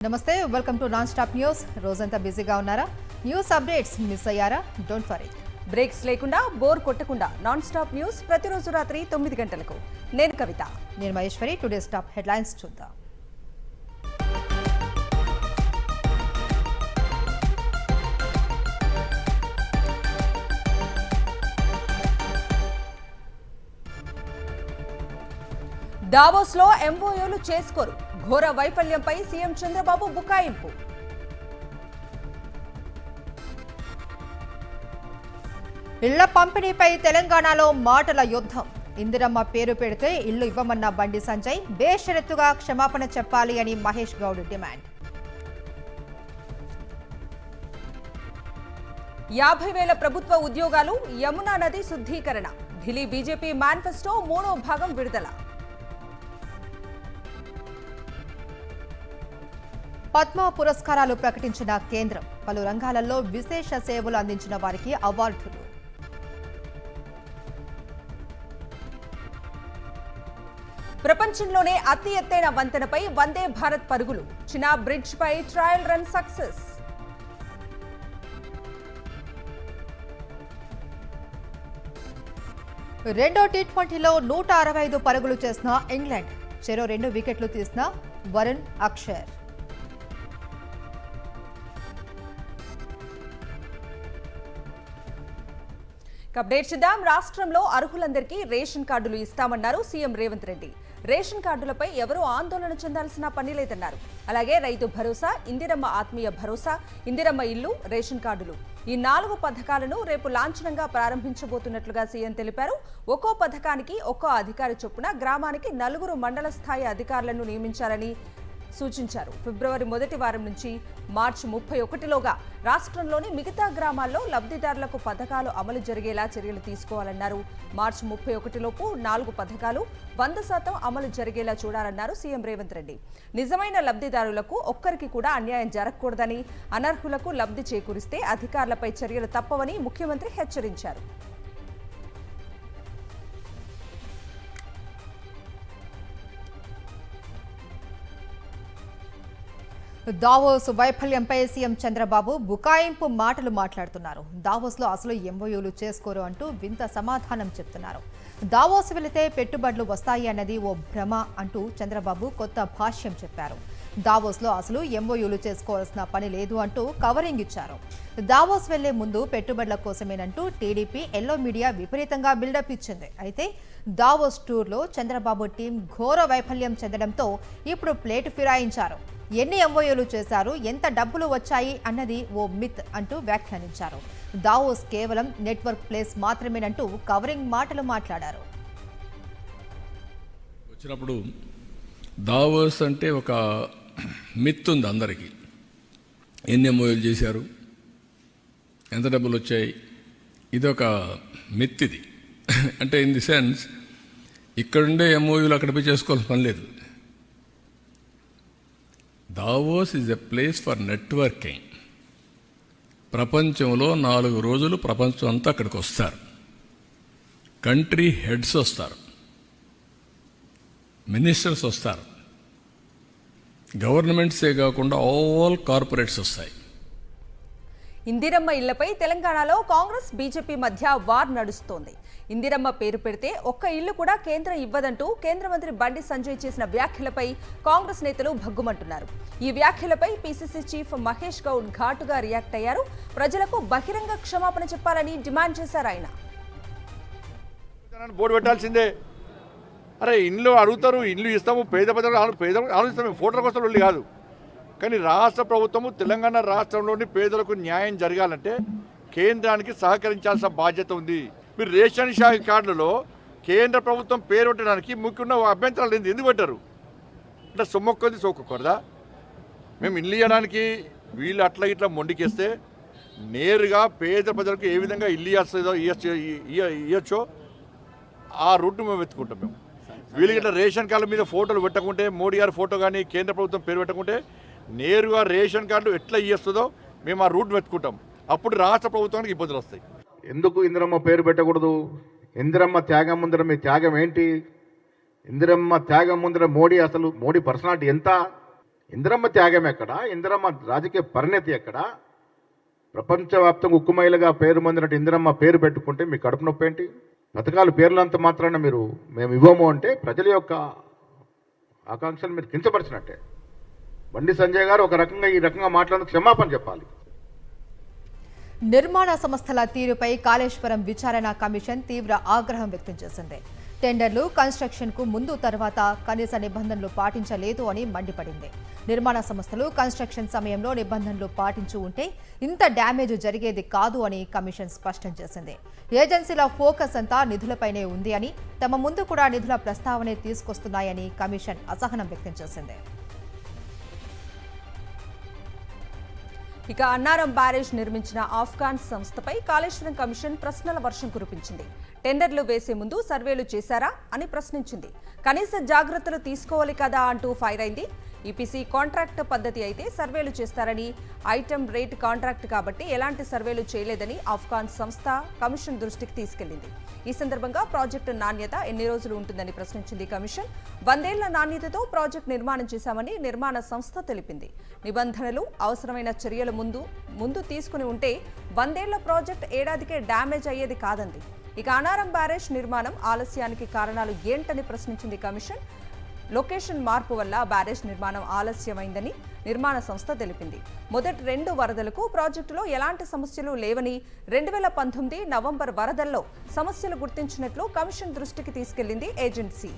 నమస్తే, welcome to non stop news. రోజంతా బిజీగా ఉన్నారా? న్యూస్ అప్డేట్స్ మిస్ అయ్యారా? Don't worry. బ్రేక్స్ లేకుండా బోర్ కొట్టకుండా నాన్ స్టాప్ న్యూస్ ప్రతిరోజు రాత్రి 9 గంటలకు. నేను కవిత, నేను మహేశ్వరి. టుడే స్టాప్ హెడ్లైన్స్ చూద్దాం. దావోస్లో ఎంఓయూలు చేసుకోరు, ఘోర వైఫల్యంపై సీఎం చంద్రబాబు బుకాయింపు. ఇళ్ల పంపిణీపై తెలంగాణలో మాటల యుద్ధం. ఇందిరమ్మ పేరు పెడితే ఇల్లు ఇవ్వమన్న బండి సంజయ్, బేషరతుగా క్షమాపణ చెప్పాలి అని మహేష్ గౌడ్ డిమాండ్. 50,000 ప్రభుత్వ ఉద్యోగాలు, యమునా నది శుద్ధీకరణ. ఢిల్లీ బీజేపీ మేనిఫెస్టో 3వ భాగం విడుదల. పద్మ పురస్కారాలు ప్రకటించిన కేంద్రం. పలు రంగాలలో విశేష సేవలు అందించిన వారికి అవార్డులు. ప్రపంచంలోనే అతి ఎత్తైన వంతెనపై వందే భారత్ పరుగులు. చినాబ్ బ్రిడ్జ్ పై ట్రయల్ రన్ సక్సెస్. రెండో టీ20లో 165 పరుగులు చేసిన ఇంగ్లాండ్. చెరో 2 వికెట్లు తీసిన వరుణ్ అక్షర్. అప్డేట్ చేద్దాం. రాష్ట్రంలో అర్హులందరికీ రేషన్ కార్డులు ఇస్తామన్నారు సీఎం రేవంత్ రెడ్డి. రేషన్ కార్డులపై ఎవరూ ఆందోళన చెందాల్సిన పని లేదన్నారు. అలాగే రైతు భరోసా, ఇందిరమ్మ ఆత్మీయ భరోసా, ఇందిరమ్మ ఇల్లు, రేషన్ కార్డులు, ఈ 4 పథకాలను రేపు లాంఛనంగా ప్రారంభించబోతున్నట్లుగా సీఎం తెలిపారు. ఒక్కో పథకానికి ఒక్కో అధికారి చొప్పున గ్రామానికి 4 మండల స్థాయి అధికారులను నియమించాలని సూచించారు. ఫిబ్రవరి మొదటి వారం నుంచి మార్చి 31లోగా రాష్ట్రంలోని మిగతా గ్రామాల్లో లబ్ధిదారులకు పథకాలు అమలు జరిగేలా చర్యలు తీసుకోవాలన్నారు. మార్చి 31లోపు 4 పథకాలు 100% అమలు జరిగేలా చూడాలన్నారు సీఎం రేవంత్ రెడ్డి. నిజమైన లబ్ధిదారులకు ఒక్కరికి కూడా అన్యాయం జరగకూడదని, అనర్హులకు లబ్ధి చేకూరిస్తే అధికారులపై చర్యలు తప్పవని ముఖ్యమంత్రి హెచ్చరించారు. దావోస్ వైఫల్యంపై సీఎం చంద్రబాబు బుకాయింపు మాటలు మాట్లాడుతున్నారు. దావోస్లో అసలు ఎంఓయూలు చేసుకోరు అంటూ వింత సమాధానం చెప్తున్నారు. దావోస్ వెళితే పెట్టుబడులు వస్తాయి అన్నది ఓ భ్రమ అంటూ చంద్రబాబు కొత్త భాష్యం చెప్పారు. దావోస్లో అసలు ఎంఓయూలు చేసుకోవాల్సిన పని లేదు అంటూ కవరింగ్ ఇచ్చారు. దావోస్ వెళ్లే ముందు పెట్టుబడుల కోసమేనంటూ టీడీపీ ఎల్లో మీడియా విపరీతంగా బిల్డప్ ఇచ్చింది. అయితే దావోస్ టూర్లో చంద్రబాబు టీం ఘోర వైఫల్యం చెందడంతో ఇప్పుడు ప్లేటు ఫిరాయించారు. ఎన్ని ఎంఓయూలు చేశారు, ఎంత డబ్బులు వచ్చాయి అన్నది ఓ మిత్ అంటూ వ్యాఖ్యానించారు. దావోస్ కేవలం నెట్వర్క్ ప్లేస్ మాత్రమేనంటూ కవరింగ్ మాటలు మాట్లాడారు. వచ్చినప్పుడు దావోస్ అంటే ఒక మిత్ ఉంది అందరికీ. ఎన్ని ఎంఓయూలు చేశారు, ఎంత డబ్బులు వచ్చాయి, ఇది ఒక మిత్. ఇది అంటే ఇన్ ది సెన్స్ ఇక్కడుండే ఎంఓయూలు అక్కడ పోయి చేసుకోవాల్సిన పని లేదు. Davos is a place for networking. ప్రపంచంలో 4 రోజులు ప్రపంచం అంతా అక్కడికి వస్తారు. కంట్రీ హెడ్స్ వస్తారు, మినిస్టర్స్ వస్తారు, గవర్నమెంట్సే కాకుండా ఆల్ కార్పొరేట్స్ వస్తాయి. ఇందిరమ్మ ఇళ్లపై తెలంగాణలో కాంగ్రెస్ బీజేపీ మధ్య వార్ నడుస్తోంది. ఇందిరమ్మ పేరు పెడితే ఒక్క ఇల్లు కూడా కేంద్రం ఇవ్వదంటూ కేంద్ర మంత్రి బండి సంజయ్ చేసిన వ్యాఖ్యలపై కాంగ్రెస్ నేతలు భగ్గుమంటున్నారు. ఈ వ్యాఖ్యలపై పీసీసీ చీఫ్ మహేష్ గౌడ్ ఘాటుగా రియాక్ట్ అయ్యారు. ప్రజలకు బహిరంగ క్షమాపణ చెప్పాలని డిమాండ్ చేశారు ఆయన. బోర్డు పెట్టాల్సిందే. అరే ఇండ్లు అడుగుతారు, ఇండ్లు ఇస్తాము, పేద ఆలోచిస్తాము, ఫోటోల కోసం వెళ్ళి కాదు. కానీ రాష్ట్ర ప్రభుత్వము తెలంగాణ రాష్ట్రంలోని పేదలకు న్యాయం జరగాలంటే కేంద్రానికి సహకరించాల్సిన బాధ్యత ఉంది. మీరు రేషన్ కార్డులలో కేంద్ర ప్రభుత్వం పేరు పెట్టడానికి ముఖ్యమైన అభ్యంతరాలు ఎందుకు పెట్టారు? అంటే సొమ్మొక్కొంది సోకూడదా? మేము ఇల్లు ఇవ్వడానికి వీళ్ళు అట్లా ఇట్లా మొండికేస్తే నేరుగా పేద ప్రజలకు ఏ విధంగా ఇల్లు ఇవ్వచ్చో ఆ రూట్ మేము వెతుకుంటాం. మేము వీళ్ళకి ఇట్లా రేషన్ కార్డుల మీద ఫోటోలు పెట్టకుంటే, మోడీ గారి ఫోటో కానీ కేంద్ర ప్రభుత్వం పేరు పెట్టకుంటే నేరుగా రేషన్ కార్డు ఎట్లా ఇస్తుందో మేము ఆ రూట్ వెతుకుంటాం. అప్పుడు రాష్ట్ర ప్రభుత్వానికి ఇబ్బందులు వస్తాయి. ఎందుకు ఇందిరమ్మ పేరు పెట్టకూడదు? ఇందిరమ్మ త్యాగం ముందర మీ త్యాగం ఏంటి? ఇందిరమ్మ త్యాగం ముందర మోడీ పర్సనాలిటీ ఎంత? ఇందిరమ్మ త్యాగం ఎక్కడ? ఇందిరమ్మ రాజకీయ పరిణతి ఎక్కడ? ప్రపంచవ్యాప్తంగా ఉక్కుమైలుగా పేరు పొందినట్టు ఇందిరమ్మ పేరు పెట్టుకుంటే మీ కడుపు నొప్పి ఏంటి? పథకాలు పేర్లంత మాత్రాన మీరు మేము ఇవ్వము అంటే ప్రజల యొక్క ఆకాంక్షలు మీరు కించపరిచినట్టే. బండి సంజయ్ గారు ఒక రకంగా ఈ రకంగా మాట్లాడేందుకు క్షమాపణ చెప్పాలి. నిర్మాణ సంస్థల తీరుపై కాళేశ్వరం విచారణ కమిషన్ తీవ్ర ఆగ్రహం వ్యక్తం చేసింది. టెండర్లు కన్స్ట్రక్షన్కు ముందు తర్వాత కనీస నిబంధనలు పాటించలేదు అని మండిపడింది. నిర్మాణ సంస్థలు కన్స్ట్రక్షన్ సమయంలో నిబంధనలు పాటించి ఉంటే ఇంత డ్యామేజ్ జరిగేది కాదు అని కమిషన్ స్పష్టం చేసింది. ఏజెన్సీల ఫోకస్ అంతా నిధులపైనే ఉంది అని, తమ ముందు కూడా నిధుల ప్రస్తావనే తీసుకొస్తున్నాయని కమిషన్ అసహనం వ్యక్తం చేసింది. ఇక అన్నారం బ్యారేజ్ నిర్మించిన ఆఫ్ఘాన్ సంస్థపై కాళేశ్వరం కమిషన్ ప్రశ్నల వర్షం కురిపించింది. టెండర్లు వేసే ముందు సర్వేలు చేశారా అని ప్రశ్నించింది. కనీస జాగ్రత్తలు తీసుకోవాలి కదా అంటూ ఫైర్ అయింది. ఈపీసీ కాంట్రాక్ట్ పద్ధతి అయితే సర్వేలు చేస్తారని, ఐటమ్ రేట్ కాంట్రాక్ట్ కాబట్టి ఎలాంటి సర్వేలు చేయలేదని ఆఫ్ఘాన్ సంస్థ కమిషన్ దృష్టికి తీసుకెళ్లింది. ఈ సందర్భంగా ప్రాజెక్టు నాణ్యత ఎన్ని రోజులు ఉంటుందని ప్రశ్నించింది కమిషన్. 100 ఏళ్ల నాణ్యతతో ప్రాజెక్టు నిర్మాణం చేశామని నిర్మాణ సంస్థ తెలిపింది. నిబంధనలు, అవసరమైన చర్యలు ముందు తీసుకుని ఉంటే 100 ఏళ్ల ప్రాజెక్టు ఏడాదికే డ్యామేజ్ అయ్యేది కాదంది. ఇక అన్నారం బ్యారేజ్ నిర్మాణం ఆలస్యానికి కారణాలు ఏంటని ప్రశ్నించింది కమిషన్. లొకేషన్ మార్పు వల్ల బ్యారేజ్ నిర్మాణం ఆలస్యమైందని నిర్మాణ సంస్థ తెలిపింది. మొదటి 2 వరదలకు ప్రాజెక్టులో ఎలాంటి సమస్యలు లేవని, 2019 నవంబర్ వరదల్లో సమస్యలు గుర్తించినట్లు కమిషన్ దృష్టికి తీసుకెళ్లింది ఏజెన్సీ.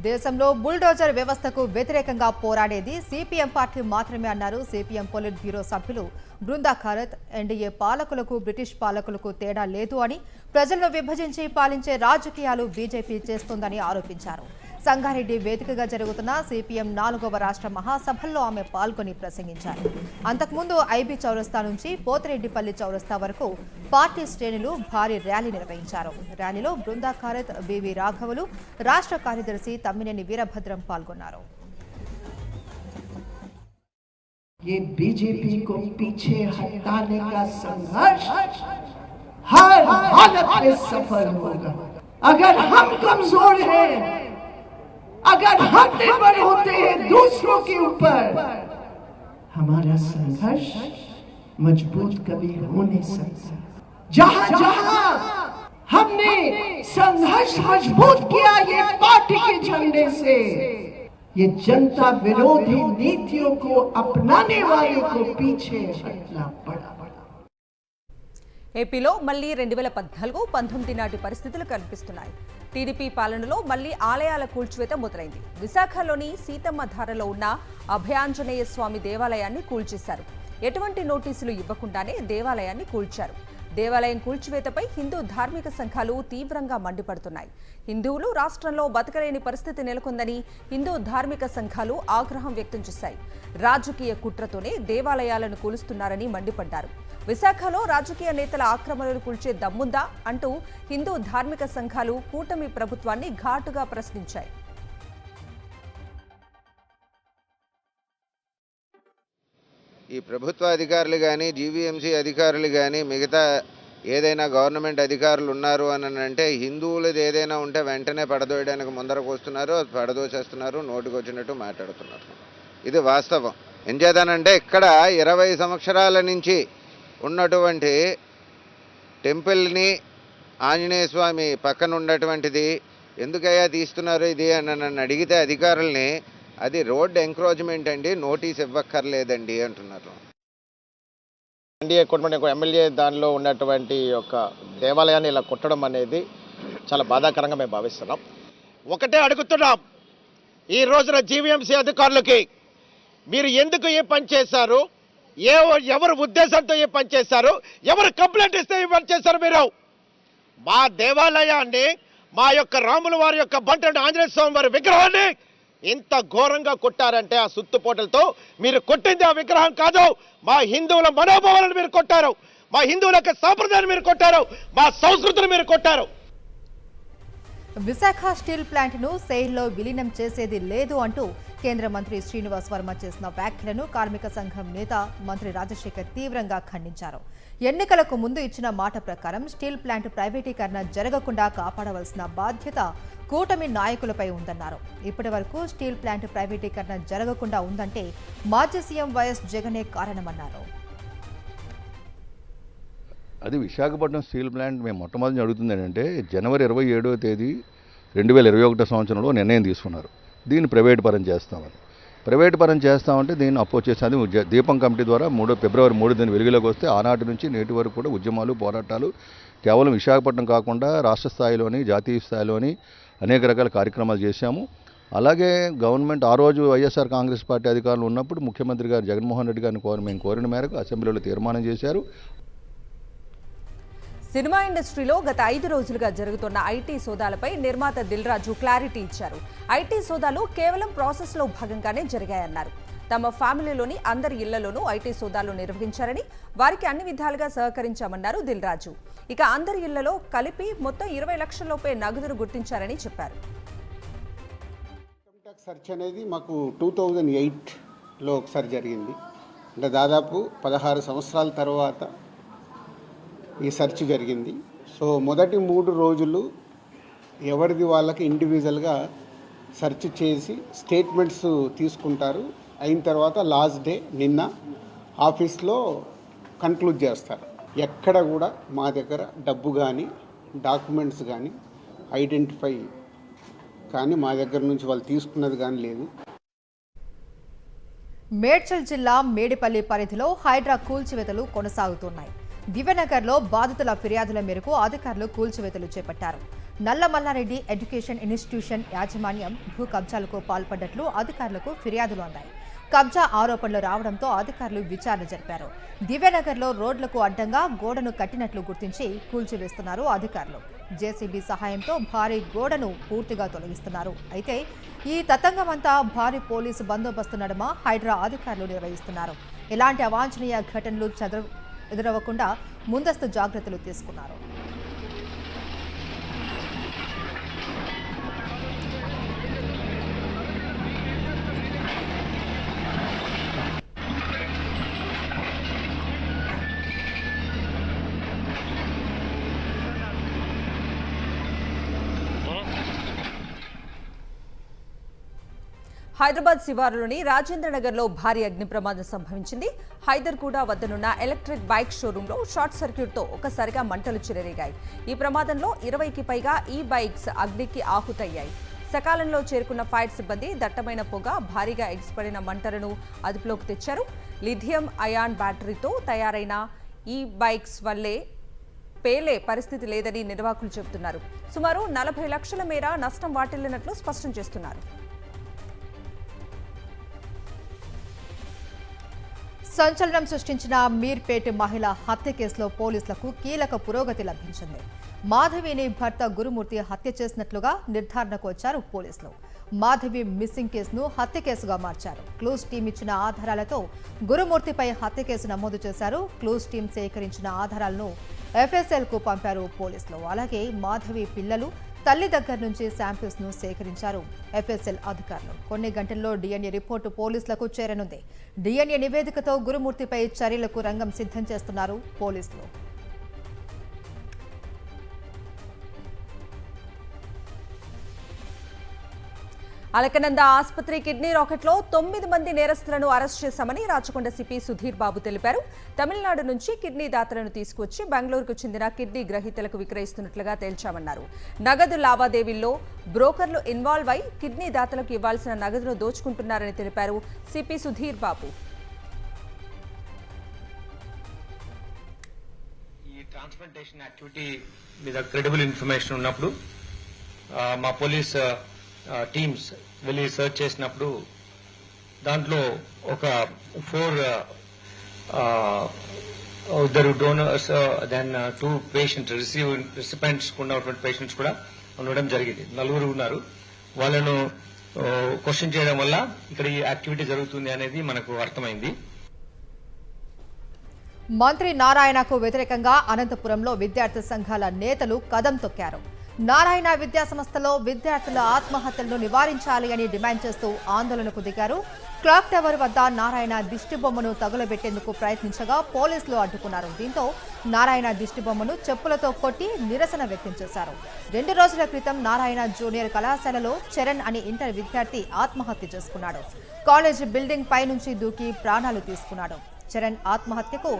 దేశంలో బుల్డోజర్ వ్యవస్థకు వ్యతిరేకంగా పోరాడేది సిపిఎం పార్టీ మాత్రమే అన్నారు సిపిఎం పొలిట్ బ్యూరో సభ్యులు బృందా ఖారత్. ఎన్డీఏ పాలకులకు బ్రిటిష్ పాలకులకు తేడా లేదు అని, ప్రజలను విభజించి పాలించే రాజకీయాలు బీజేపీ చేస్తోందని ఆరోపించారు. సంగారెడ్డి వేదికగా జరుగుతున్న సిపిఎం 4వ రాష్ట్ర మహాసభల్లో ఆమె పాల్గొని ప్రసంగించారు. అంతకుముందు ఐబీ చౌరస్తా నుంచి పోతిరెడ్డిపల్లి చౌరస్తా వరకు పార్టీ శ్రేణులు భారీ ర్యాలీ నిర్వహించారు. ర్యాలీలో బృందా ఖారత్, బివి రాఘవులు, రాష్ట్ర కార్యదర్శి తమ్మినేని వీరభద్రం పాల్గొన్నారు. ये बीजेपी को पीछे हटाने का संघर्ष हर हालत में सफल होगा. अगर हम कमजोर हैं, अगर हम निर्भर होते हैं दूसरों के ऊपर, हमारा संघर्ष मजबूत कभी हो नहीं सकता. जहां जहां हमने संघर्ष मजबूत किया ये पार्टी के झंडे से, ये जनता विरोधी नीतियों को अपनाने वाले को पीछे हटना पड़ा. ఏపీలో మళ్లీ 2014-19 నాటి పరిస్థితులు కనిపిస్తున్నాయి. టీడీపీ పాలనలో మళ్లీ ఆలయాల కూల్చివేత మొదలైంది. విశాఖలోని సీతమ్మ ధారలో ఉన్న అభయాంజనేయ స్వామి దేవాలయాన్ని కూల్చేశారు. ఎటువంటి నోటీసులు ఇవ్వకుండానే దేవాలయాన్ని కూల్చారు. దేవాలయం కూల్చివేతపై హిందూ ధార్మిక సంఘాలు తీవ్రంగా మండిపడుతున్నాయి. హిందువులు రాష్ట్రంలో బతకలేని పరిస్థితి నెలకొందని హిందూ ధార్మిక సంఘాలు ఆగ్రహం వ్యక్తం చేశాయి. రాజకీయ కుట్రతోనే దేవాలయాలను కూలుస్తున్నారని మండిపడ్డారు. విశాఖలో రాజకీయ నేతల ఆక్రమణలు కూల్చే దమ్ముందా అంటూ హిందూ ధార్మిక సంఘాలు కూటమి ప్రభుత్వాన్ని ఘాటుగా ప్రశ్నించాయి. ఈ ప్రభుత్వ అధికారులు కానీ, జీవీఎంసీ అధికారులు కానీ, మిగతా ఏదైనా గవర్నమెంట్ అధికారులు ఉన్నారు అని అంటే హిందువులది ఏదైనా ఉంటే వెంటనే పడదోయడానికి ముందరకు వస్తున్నారు, పడదోసేస్తున్నారు, నోటికి వచ్చినట్టు మాట్లాడుతున్నారు. ఇది వాస్తవం. ఏం చేద్దానంటే ఇక్కడ 20 సంవత్సరాల నుంచి ఉన్నటువంటి టెంపుల్ని, ఆంజనేయ స్వామి పక్కన ఉన్నటువంటిది ఎందుకయ్యా తీస్తున్నారు ఇది అని నన్ను అడిగితే అధికారుల్ని, అది రోడ్ ఎంక్రోచ్మెంట్ అండి, నోటీస్ ఇవ్వక్కర్లేదండి అంటున్నారు. ఎన్డీఏ కూటమి ఎమ్మెల్యే దానిలో ఉన్నటువంటి ఒక దేవాలయాన్ని ఇలా కొట్టడం అనేది చాలా బాధాకరంగా మేము భావిస్తున్నాం. ఒకటే అడుగుతున్నాం ఈ రోజున జీవీఎంసీ అధికారులకి, మీరు ఎందుకు ఏ పని చేశారు, ఎవరు ఉద్దేశంతో ఏ పని చేశారు, ఎవరు కంప్లైంట్ ఇస్తే ఈ పని చేశారు? మీరు మా దేవాలయాన్ని, మా యొక్క రాముల వారి యొక్క బంట ఆంజనేయ స్వామి వారి విగ్రహాన్ని ఇంత ఘోరంగా కొట్టారంటే ఆ సుత్తుపోటలతో మీరు కొట్టింది ఆ విగ్రహం కాదు, మా హిందువుల మనోభావాలను మీరు కొట్టారు, మా హిందువుల యొక్క సాంప్రదాయాన్ని మీరు కొట్టారు, మా సంస్కృతిని మీరు కొట్టారు. విశాఖ స్టీల్ ప్లాంట్ను సెయిల్లో విలీనం చేసేది లేదు అంటూ కేంద్ర మంత్రి శ్రీనివాస్ వర్మ చేసిన వ్యాఖ్యలను కార్మిక సంఘం నేత మంత్రి రాజశేఖర్ తీవ్రంగా ఖండించారు. ఎన్నికలకు ముందు ఇచ్చిన మాట ప్రకారం స్టీల్ ప్లాంట్ ప్రైవేటీకరణ జరగకుండా కాపాడవలసిన బాధ్యత కూటమి నాయకులపై ఉందన్నారు. ఇప్పటి వరకు స్టీల్ ప్లాంట్ ప్రైవేటీకరణ జరగకుండా ఉందంటే మాజీ సీఎం వైఎస్ జగనే కారణమన్నారు. అది విశాఖపట్నం స్టీల్ ప్లాంట్ మేము మొట్టమొదటి అడుగుతుంది ఏంటంటే జనవరి 27వ తేదీ 2021 సంవత్సరంలో నిర్ణయం తీసుకున్నారు. దీన్ని ప్రైవేట్ పరం చేస్తామని. ప్రైవేట్ పరం చేస్తామంటే దీన్ని అపోజ్ చేసి దీపం కమిటీ ద్వారా ఫిబ్రవరి 3 దీన్ని వెలుగులోకి వస్తే ఆనాటి నుంచి నేటి వరకు కూడా ఉద్యమాలు పోరాటాలు కేవలం విశాఖపట్నం కాకుండా రాష్ట్ర స్థాయిలోని జాతీయ స్థాయిలోని అనేక రకాల కార్యక్రమాలు చేశాము. అలాగే గవర్నమెంట్ ఆ రోజు వైఎస్ఆర్ కాంగ్రెస్ పార్టీ అధికారులు ఉన్నప్పుడు ముఖ్యమంత్రి గారు జగన్మోహన్ రెడ్డి గారిని మేము కోరిన మేరకు అసెంబ్లీలో తీర్మానం చేశారు. సినిమా ఇండస్ట్రీలో గత 5 రోజులుగా జరుగుతున్న ఐటీ సోదాలపై నిర్మాత దిల్ రాజు క్లారిటీ ఇచ్చారు. ఐటీ సోదాలు కేవలం ప్రాసెస్లో భాగంగానే జరిగాయన్నారు. తమ ఫ్యామిలీలోని అందరి ఇళ్లలోనూ ఐటీ సోదాలు నిర్వహించారని, వారికి అన్ని విధాలుగా సహకరించామన్నారు దిల్ రాజు. ఇక అందరి ఇళ్లలో కలిపి మొత్తం 20 లక్షల లోపే నగదును గుర్తించారని చెప్పారు. ఇన్కమ్ ట్యాక్స్ సెర్చ్ అనేది మాకు 2008లో ఒకసారి జరిగింది. అంటే దాదాపు 16 సంవత్సరాల తర్వాత ఈ సెర్చ్ జరిగింది. సో మొదటి 3 రోజులు ఎవరిది వాళ్ళకి ఇండివిజువల్గా సెర్చ్ చేసి స్టేట్మెంట్స్ తీసుకుంటారు. అయిన తర్వాత లాస్ట్ డే నిన్న ఆఫీస్లో కన్క్లూడ్ చేస్తారు. ఎక్కడ కూడా మా దగ్గర డబ్బు కానీ డాక్యుమెంట్స్ కానీ ఐడెంటిఫై కానీ మా దగ్గర నుంచి వాళ్ళు తీసుకున్నది కానీ లేదు. మేడ్చల్ జిల్లా మేడిపల్లి పరిధిలో హైడ్రా కూల్చివేతలు కొనసాగుతున్నాయి. దివ్యనగర్లో బాధితుల ఫిర్యాదుల మేరకు అధికారులు కూల్చివేతలు చేపట్టారు. నల్లమల్లారెడ్డి ఎడ్యుకేషన్ ఇన్స్టిట్యూషన్ యాజమాన్యం భూ కబ్జాలకు పాల్పడ్డట్లు అధికారులకు ఫిర్యాదులు అందాయి. కబ్జా ఆరోపణలు రావడంతో అధికారులు విచారణ జరిపారు. దివ్యనగర్లో రోడ్లకు అడ్డంగా గోడను కట్టినట్లు గుర్తించి కూల్చివేస్తున్నారు అధికారులు. జేసీబీ సహాయంతో భారీ గోడను పూర్తిగా తొలగిస్తున్నారు. అయితే ఈ తతంగమంతా భారీ పోలీసు బందోబస్తు నడుమ హైడ్రా అధికారులు నిర్వహిస్తున్నారు. ఎలాంటి అవాంఛనీయ ఘటనలు ఎదురవ్వకుండా ముందస్తు జాగ్రత్తలు తీసుకున్నారు. హైదరాబాద్ శివారులోని రాజేంద్రనగర్లో భారీ అగ్ని ప్రమాదం సంభవించింది. హైదర్గూడ వద్దనున్న ఎలక్ట్రిక్ బైక్ షోరూంలో షార్ట్ సర్క్యూట్తో ఒక్కసారిగా మంటలు చెలరేగాయి. ఈ ప్రమాదంలో 20కి పైగా ఈ బైక్స్ అగ్నికి ఆహుతయ్యాయి. సకాలంలో చేరుకున్న ఫైర్ సిబ్బంది దట్టమైన పొగ, భారీగా ఎగిసిపడిన మంటలను అదుపులోకి తెచ్చారు. లిథియం అయాన్ బ్యాటరీతో తయారైన ఈ బైక్స్ వల్లే పేలే పరిస్థితి లేదని నిర్వాహకులు చెబుతున్నారు. సుమారు 40 లక్షల మేర నష్టం వాటిల్లినట్లు స్పష్టం చేస్తున్నారు. సంచలనం సృష్టించిన మీర్పేట్ మహిళ హత్య కేసులో పోలీసులకు కీలక పురోగతి లభించింది. మాధవిని భర్త గురుమూర్తి హత్య చేసినట్లుగా నిర్ధారణకు వచ్చారు పోలీసులు. మాధవి మిస్సింగ్ కేసును హత్య కేసుగా మార్చారు. క్లూస్ టీం ఇచ్చిన ఆధారాలతో గురుమూర్తిపై హత్య కేసు నమోదు చేశారు. క్లూస్ టీం సేకరించిన ఆధారాలను ఎఫ్ఎస్ఎల్కు పంపారు పోలీసులు. అలాగే మాధవి పిల్లలు, తల్లి దగ్గర నుంచి శాంపిల్స్ ను సేకరించారు ఎఫ్ఎస్ఎల్ అధికారులు. కొన్ని గంటల్లో డిఎన్ఏ రిపోర్టు పోలీసులకు చేరనుంది. డిఎన్ఏ నివేదికతో గురుమూర్తిపై చర్యలకు రంగం సిద్ధం చేస్తున్నారు పోలీసులు. అలకనంద ఆసుపత్రి కిడ్నీ రాకెట్లో 9 మంది నేరస్తులను అరెస్ట్ చేశామని రాచకొండ సిపి సుధీర్ బాబు తెలిపారు. తమిళనాడు నుంచి కిడ్నీ దాతలను తీసుకువచ్చి బెంగళూరుకు చెందిన కిడ్నీ గ్రహీతలకు విక్రయిస్తున్నట్లుగా తేల్చామన్నారు. నగదు లావాదేవీల్లో బ్రోకర్లు ఇన్వాల్వ్ అయి కిడ్నీ దాతలకు ఇవ్వాల్సిన నగదును దోచుకుంటున్నారని తెలిపారు సిపి సుధీర్ బాబు. ఈ ట్రాన్స్ప్లాంటేషన్ యాక్టివిటీ మీద క్రెడిబుల్ ఇన్ఫర్మేషన్ ఉన్నప్పుడు మా పోలీస్ టీమ్స్ వెళ్ళి సర్చ్ చేసినప్పుడు దాంట్లో ఒక 4 ఇద్దరు డోనర్స్ దెన్ 2 పేషెంట్ రిసిపెంట్స్ ఉన్నటువంటి పేషెంట్స్ కూడా ఉండడం జరిగింది. 4 ఉన్నారు. వాళ్ళను క్వశ్చన్ చేయడం వల్ల ఇక్కడ ఈ యాక్టివిటీ జరుగుతుంది అనేది మనకు అర్థమైంది. మంత్రి నారాయణకు వ్యతిరేకంగా అనంతపురంలో విద్యార్థి సంఘాల నేతలు కదం తొక్కారు. నారాయణ విద్యా సంస్థలో విద్యార్థుల ఆత్మహత్యలను నివారించాలి అని డిమాండ్ చేస్తూ ఆందోళనకు దిగారు. క్లాక్ టవర్ వద్ద నారాయణ దిష్టిబొమ్మను తగులబెట్టేందుకు ప్రయత్నించగా పోలీసులు అడ్డుకున్నారు. దీంతో నారాయణ దిష్టిబొమ్మను చెప్పులతో కొట్టి నిరసన వ్యక్తం చేశారు. 2 రోజుల క్రితం నారాయణ జూనియర్ కళాశాలలో చరణ్ అనే ఇంటర్ విద్యార్థి ఆత్మహత్య చేసుకున్నాడు. కాలేజ్ బిల్డింగ్ పై నుంచి దూకి ప్రాణాలు తీసుకున్నాడు. చరణ్ ఆత్మహత్యకు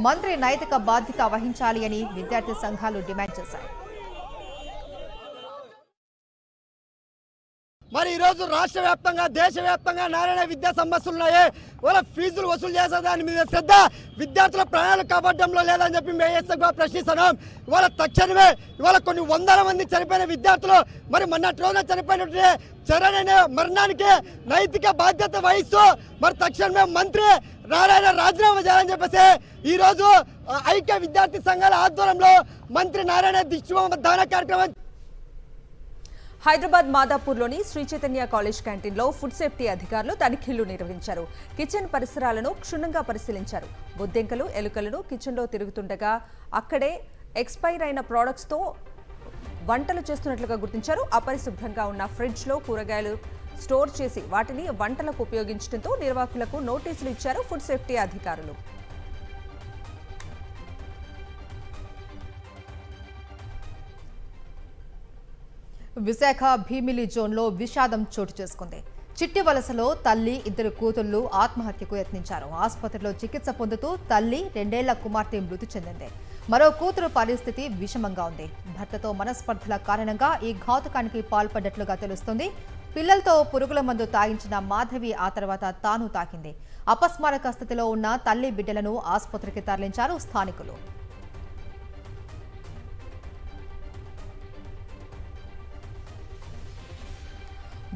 మంత్రి నైతిక బాధ్యత వహించాలి అని విద్యార్థి సంఘాలు డిమాండ్ చేశాయి. మరి ఈరోజు రాష్ట్ర వ్యాప్తంగా దేశవ్యాప్తంగా నారాయణ విద్యా సమస్యలు ఉన్నాయి. వాళ్ళ ఫీజులు వసూలు చేసే దాని మీద శ్రద్ధ, విద్యార్థుల ప్రాణాలు కాపాడడంలో లేదని చెప్పి మేము ప్రశ్నిస్తున్నాం. ఇవాళ తక్షణమే ఇవాళ కొన్ని వందల మంది చనిపోయిన విద్యార్థులు మరి మొన్నటి రోజున చనిపోయినట్టు చరణ్ అనే మరణానికి నైతిక బాధ్యత వహిస్తూ మరి తక్షణమే మంత్రి నారాయణ రాజీనామా చేయాలని చెప్పేసి ఈరోజు ఐక్య విద్యార్థి సంఘాల ఆధ్వర్యంలో మంత్రి నారాయణ దిష్టిబొమ్మ దహన కార్యక్రమం. హైదరాబాద్ మాదాపూర్లోని శ్రీ చైతన్య కాలేజ్ క్యాంటీన్లో ఫుడ్ సేఫ్టీ అధికారులు తనిఖీలు నిర్వహించారు. కిచెన్ పరిసరాలను క్షుణ్ణంగా పరిశీలించారు. బొద్దింకలు, ఎలుకలను కిచెన్లో తిరుగుతుండగా అక్కడే ఎక్స్పైర్ అయిన ప్రోడక్ట్స్తో వంటలు చేస్తున్నట్లుగా గుర్తించారు. అపరిశుభ్రంగా ఉన్న ఫ్రిడ్జ్లో కూరగాయలు స్టోర్ చేసి వాటిని వంటలకు ఉపయోగించడంతో నిర్వాహకులకు నోటీసులు ఇచ్చారు ఫుడ్ సేఫ్టీ అధికారులు. విశాఖ భీమిలి జోన్లో విషాదం చోటు చేసుకుంది. చిట్టి వలసలో తల్లి, 2 కూతుళ్లు ఆత్మహత్యకు యత్నించారు. ఆసుపత్రిలో చికిత్స పొందుతూ తల్లి 2 ఏళ్ల కుమార్తె మృతి చెందింది. మరో కూతురు పరిస్థితి విషమంగా ఉంది. భర్తతో మనస్పర్ధల కారణంగా ఈ ఘాతుకానికి పాల్పడ్డట్లుగా తెలుస్తుంది. పిల్లలతో పురుగుల మందు తాగించిన మాధవి ఆ తర్వాత తాను తాకింది. అపస్మారక స్థితిలో ఉన్న తల్లి, బిడ్డలను ఆసుపత్రికి తరలించారు స్థానికులు.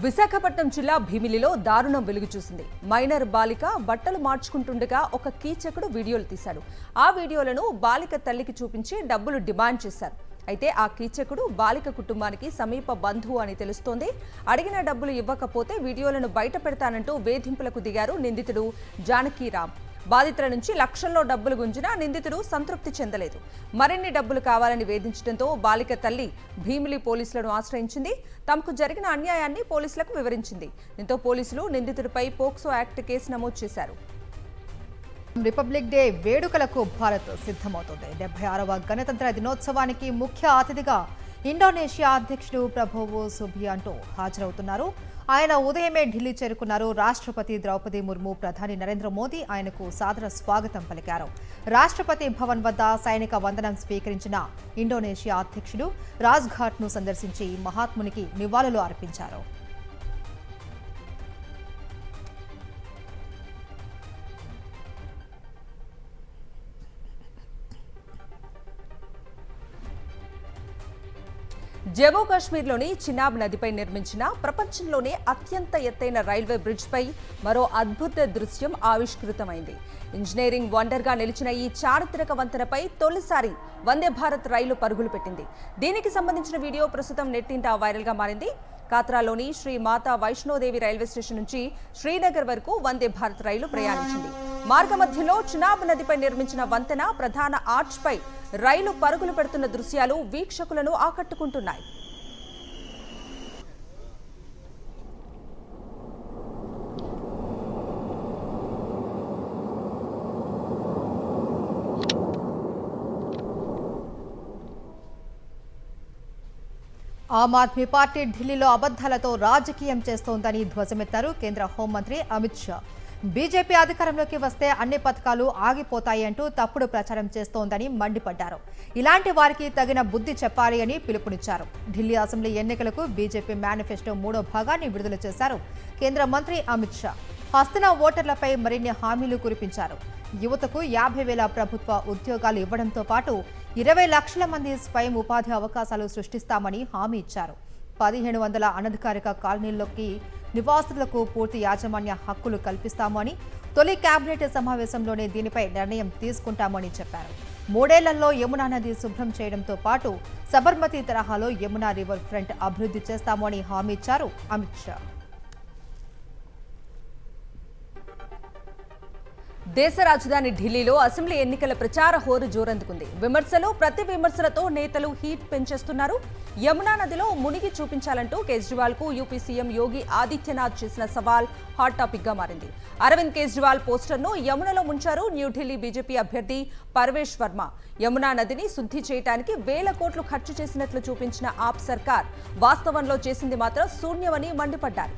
విశాఖపట్నం జిల్లా భీమిలిలో దారుణం వెలుగు చూసింది. మైనర్ బాలిక బట్టలు మార్చుకుంటుండగా ఒక కీచకుడు వీడియోలు తీశాడు. ఆ వీడియోలను బాలిక తల్లికి చూపించి డబ్బులు డిమాండ్ చేశారు. అయితే ఆ కీచకుడు బాలిక కుటుంబానికి సమీప బంధువు అని తెలుస్తోంది. అడిగిన డబ్బులు ఇవ్వకపోతే వీడియోలను బయట పెడతానంటూ వేధింపులకు దిగారు నిందితుడు జానకీరామ్. బాధితుల నుంచి లక్షల్లో డబ్బులు గుంజినా నిందితుడు సంతృప్తి చెందలేదు. మరిన్ని డబ్బులు కావాలని వేధించడంతో బాలిక తల్లి భీమిలి పోలీసులను ఆశ్రయించింది. తమకు జరిగిన అన్యాయాన్ని పోలీసులకు వివరించింది. దీంతో పోలీసులు నిందితుడిపై పోక్సో యాక్ట్ కేసు నమోదు చేశారు. రిపబ్లిక్ డే వేడుకలకు భారత్ సిద్ధమవుతోంది. 76వ గణతంత్ర దినోత్సవానికి ముఖ్య అతిథిగా ఇండోనేషియా అధ్యక్షుడు ప్రభోవో సుబియాంటో హాజరవుతున్నారు. ఆయన ఉదయమే ఢిల్లీ చేరుకున్నారు. రాష్ట్రపతి ద్రౌపది ముర్ము, ప్రధాని నరేంద్ర మోదీ ఆయనకు సాదర స్వాగతం పలికారు. రాష్ట్రపతి భవన్ వద్ద సైనిక వందనం స్వీకరించిన ఇండోనేషియా అధ్యక్షుడు రాజ్ఘాట్ను సందర్శించి మహాత్మునికి నివాళులు అర్పించారు. జమ్మూ కాశ్మీర్లోని చినాబ్ నదిపై నిర్మించిన ప్రపంచంలోనే అత్యంత ఎత్తైన రైల్వే బ్రిడ్జ్పై మరో అద్భుత దృశ్యం ఆవిష్కృతమైంది. ఇంజనీరింగ్ వండర్గా నిలిచిన ఈ చారిత్రక వంతెనపై తొలిసారి వందే భారత్ రైలు పరుగులు పెట్టింది. దీనికి సంబంధించిన వీడియో ప్రస్తుతం నెట్టింట వైరల్గా మారింది. కాత్రాలోని శ్రీ మాతా వైష్ణోదేవి రైల్వే స్టేషన్ నుంచి శ్రీనగర్ వరకు వందే భారత్ రైలు ప్రయాణించింది. మార్గమధ్యలో చినాబ్ నదిపై నిర్మించిన వంతెన ప్రధాన ఆర్చ్పై రైలు పరుగులు పెడుతున్న దృశ్యాలు వీక్షకులను ఆకట్టుకుంటున్నాయి. ఆమ్ ఆద్మీ పార్టీ ఢిల్లీలో అబద్ధాలతో రాజకీయం చేస్తోందని ధ్వజమెత్తారు కేంద్ర హోంమంత్రి అమిత్ షా. బీజేపీ అధికారంలోకి వస్తే అన్ని పథకాలు ఆగిపోతాయి అంటూ తప్పుడు ప్రచారం చేస్తోందని మండిపడ్డారు. ఇలాంటి వారికి తగిన బుద్ధి చెప్పాలి అని పిలుపునిచ్చారు. ఢిల్లీ అసెంబ్లీ ఎన్నికలకు బీజేపీ మేనిఫెస్టో 3వ భాగాన్ని విడుదల చేశారు కేంద్ర మంత్రి అమిత్ షా. హస్తిన ఓటర్లపై మరిన్ని హామీలు కురిపించారు. యువతకు 50,000 ప్రభుత్వ ఉద్యోగాలు ఇవ్వడంతో పాటు 20 లక్షల మంది స్వయం ఉపాధి అవకాశాలు సృష్టిస్తామని హామీ ఇచ్చారు. 1500 అనధికారిక కాలనీల్లోకి నివాసితులకు పూర్తి యాజమాన్య హక్కులు కల్పిస్తామని, తొలి కేబినెట్ సమావేశంలోనే దీనిపై నిర్ణయం తీసుకుంటామని చెప్పారు. 3 ఏళ్లలో యమునా నది శుభ్రం చేయడంతో పాటు సబర్మతి తరహాలో యమునా రివర్ ఫ్రంట్ అభివృద్ధి చేస్తామని హామీ ఇచ్చారు అమిత్ షా. దేశ రాజధాని ఢిల్లీలో అసెంబ్లీ ఎన్నికల ప్రచార హోరు జోరందుకుంది. విమర్శలు ప్రతి విమర్శలతో నేతలు హీట్ పెంచేస్తున్నారు. యమునా నదిలో మునిగి చూపించాలంటూ కేజ్రీవాల్ కు యూపీ సీఎం యోగి ఆదిత్యనాథ్ చేసిన సవాల్ హాట్ టాపిక్ గా మారింది. అరవింద్ కేజ్రీవాల్ పోస్టర్ను యమునలో ముంచారు న్యూఢిల్లీ బీజేపీ అభ్యర్థి పర్వేష్ వర్మ. యమునా నదిని శుద్ధి చేయడానికి వేల కోట్లు ఖర్చు చేసినట్లు చూపించిన ఆప్ సర్కార్ వాస్తవంలో చేసింది మాత్రం శూన్యమని మండిపడ్డారు.